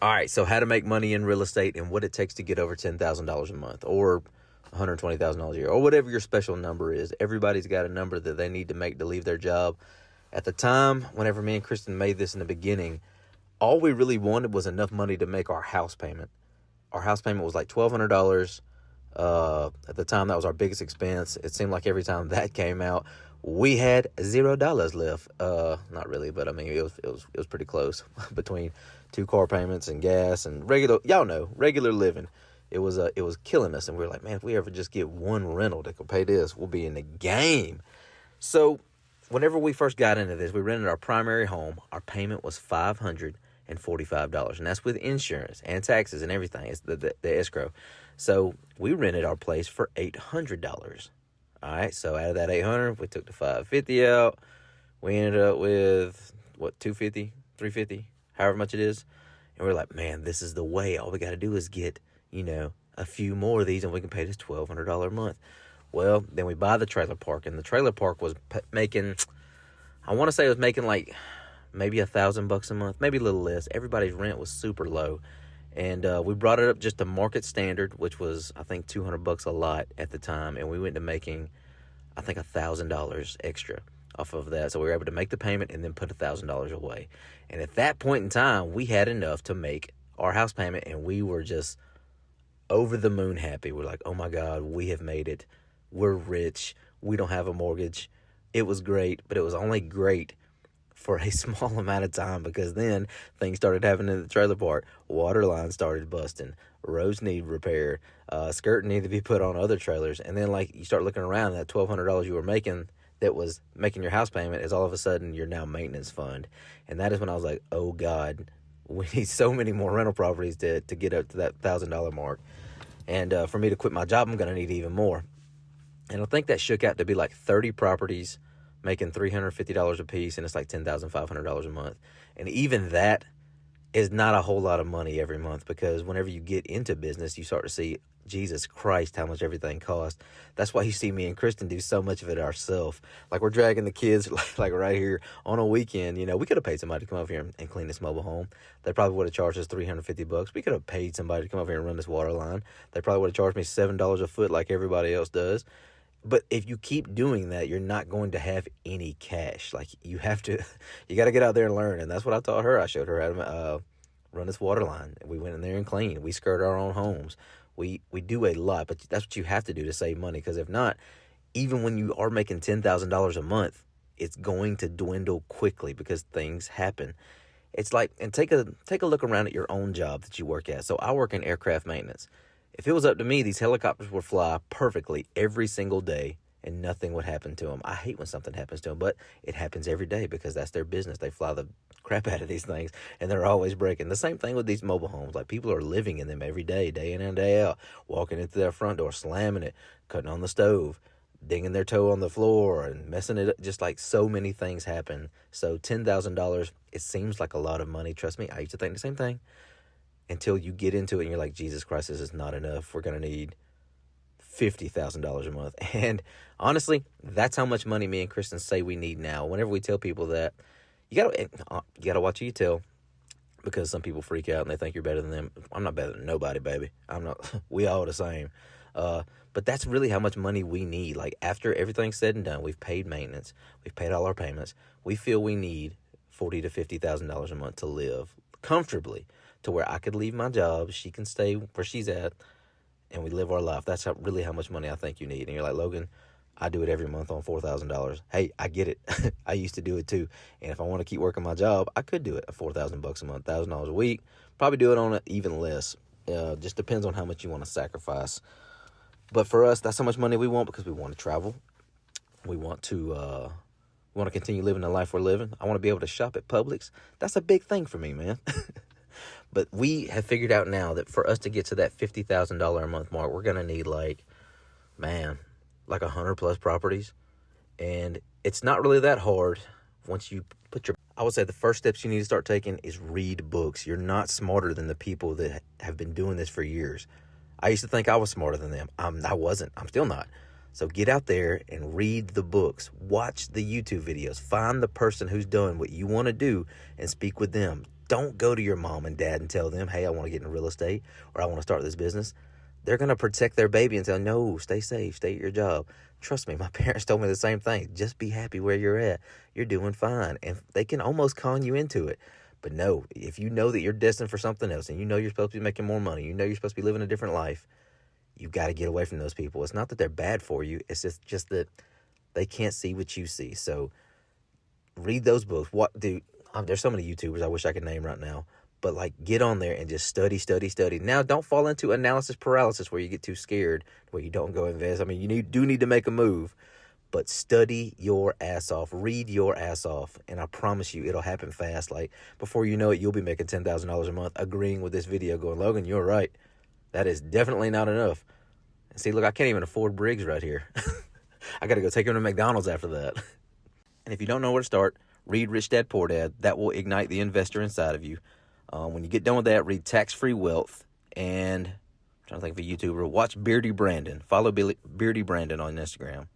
All right, so how to make money in real estate and what it takes to get over $10,000 a month or $120,000 a year or whatever your special number is. Everybody's got a number that they need to make to leave their job. At the time, whenever me and Kristen made this in the beginning, all we really wanted was enough money to make our house payment. Our house payment was like $1,200. At the time, that was our biggest expense. It seemed like every time that came out, we had $0 left. Not really, but I mean, it was pretty close between 2 car payments and gas and regular living. It was killing us, and we were like, man, if we ever just get one rental that can pay this, we'll be in the game. So, whenever we first got into this, we rented our primary home. Our payment was $545, and that's with insurance and taxes and everything. It's the escrow. So we rented our place for $800. All right, so out of that $800, we took the $550 out. We ended up with what, $250, $350, however much it is. And we're like, man, this is the way. All we got to do is get, a few more of these, and we can pay this $1,200 a month. Well, then we buy the trailer park, and the trailer park was making, I want to say it was making like maybe $1,000 a month, maybe a little less. Everybody's rent was super low. And we brought it up just to market standard, which was, I think, $200 a lot at the time. And we went to making, I think, $1,000 extra off of that. So we were able to make the payment and then put $1,000 away. And at that point in time, we had enough to make our house payment, and we were just over the moon happy. We're like, oh my God, we have made it. We're rich. We don't have a mortgage. It was great, but it was only great for a small amount of time, because then things started happening in the trailer park. Water lines started busting. Roads need repair. Skirt needed to be put on other trailers. And then, like, you start looking around, that $1,200 you were making that was making your house payment is all of a sudden your now maintenance fund. And that is when I was like, oh God, we need so many more rental properties to get up to that $1,000 mark. And for me to quit my job, I'm going to need even more. And I think that shook out to be like 30 properties making $350 a piece, and it's like $10,500 a month. And even that is not a whole lot of money every month, because whenever you get into business, you start to see, Jesus Christ, how much everything costs. That's why you see me and Kristen do so much of it ourselves. Like, we're dragging the kids like right here on a weekend. We could have paid somebody to come over here and clean this mobile home. They probably would have charged us $350. We could have paid somebody to come over here and run this water line. They probably would have charged me $7 a foot like everybody else does. But if you keep doing that, you're not going to have any cash. Like, you got to get out there and learn. And that's what I taught her. I showed her how to run this water line. We went in there and cleaned. We skirt our own homes. We do a lot, but that's what you have to do to save money. Because if not, even when you are making $10,000 a month, it's going to dwindle quickly because things happen. It's like, and take a look around at your own job that you work at. So I work in aircraft maintenance. If it was up to me, these helicopters would fly perfectly every single day and nothing would happen to them. I hate when something happens to them, but it happens every day because that's their business. They fly the crap out of these things, and they're always breaking. The same thing with these mobile homes. Like, people are living in them every day, day in and day out, walking into their front door, slamming it, cutting on the stove, dinging their toe on the floor and messing it up. Just like so many things happen. So $10,000, it seems like a lot of money. Trust me, I used to think the same thing. Until you get into it and you're like, Jesus Christ, this is not enough. We're going to need $50,000 a month. And honestly, that's how much money me and Kristen say we need now. Whenever we tell people that, you gotta watch who you tell, because some people freak out and they think you're better than them. I'm not better than nobody, baby. I'm not. We all the same. But that's really how much money we need. Like, after everything's said and done, we've paid maintenance, we've paid all our payments. We feel we need $40,000 to $50,000 a month to live comfortably, to where I could leave my job, she can stay where she's at, and we live our life. That's really how much money I think you need. And you're like, Logan, I do it every month on $4,000. Hey, I get it. I used to do it too. And if I want to keep working my job, I could do it at $4,000 a month, $1,000 a week. Probably do it on even less. Just depends on how much you want to sacrifice. But for us, that's how much money we want, because we want to travel. We want to continue living the life we're living. I want to be able to shop at Publix. That's a big thing for me, man. But we have figured out now that for us to get to that $50,000 a month mark, we're going to need like 100 plus properties. And it's not really that hard once you I would say the first steps you need to start taking is read books. You're not smarter than the people that have been doing this for years. I used to think I was smarter than them. I wasn't. I'm still not. So get out there and read the books. Watch the YouTube videos. Find the person who's done what you want to do and speak with them. Don't go to your mom and dad and tell them, hey, I want to get into real estate or I want to start this business. They're going to protect their baby and say, no, stay safe, stay at your job. Trust me, my parents told me the same thing. Just be happy where you're at. You're doing fine. And they can almost con you into it. But no, if you know that you're destined for something else and you know you're supposed to be making more money, you know you're supposed to be living a different life, you've got to get away from those people. It's not that they're bad for you. It's just that they can't see what you see. So read those books. There's so many YouTubers I wish I could name right now. But like, get on there and just study. Now, don't fall into analysis paralysis where you get too scared, where you don't go invest. I mean, you do need to make a move, but study your ass off. Read your ass off, and I promise you it'll happen fast. Like, before you know it, you'll be making $10,000 a month agreeing with this video going, Logan, you're right. That is definitely not enough. And see, look, I can't even afford Briggs right here. I got to go take him to McDonald's after that. And if you don't know where to start, read Rich Dad Poor Dad. That will ignite the investor inside of you. When you get done with that, read Tax-Free Wealth. And I'm trying to think of a YouTuber. Watch Beardy Brandon. Follow Beardy Brandon on Instagram.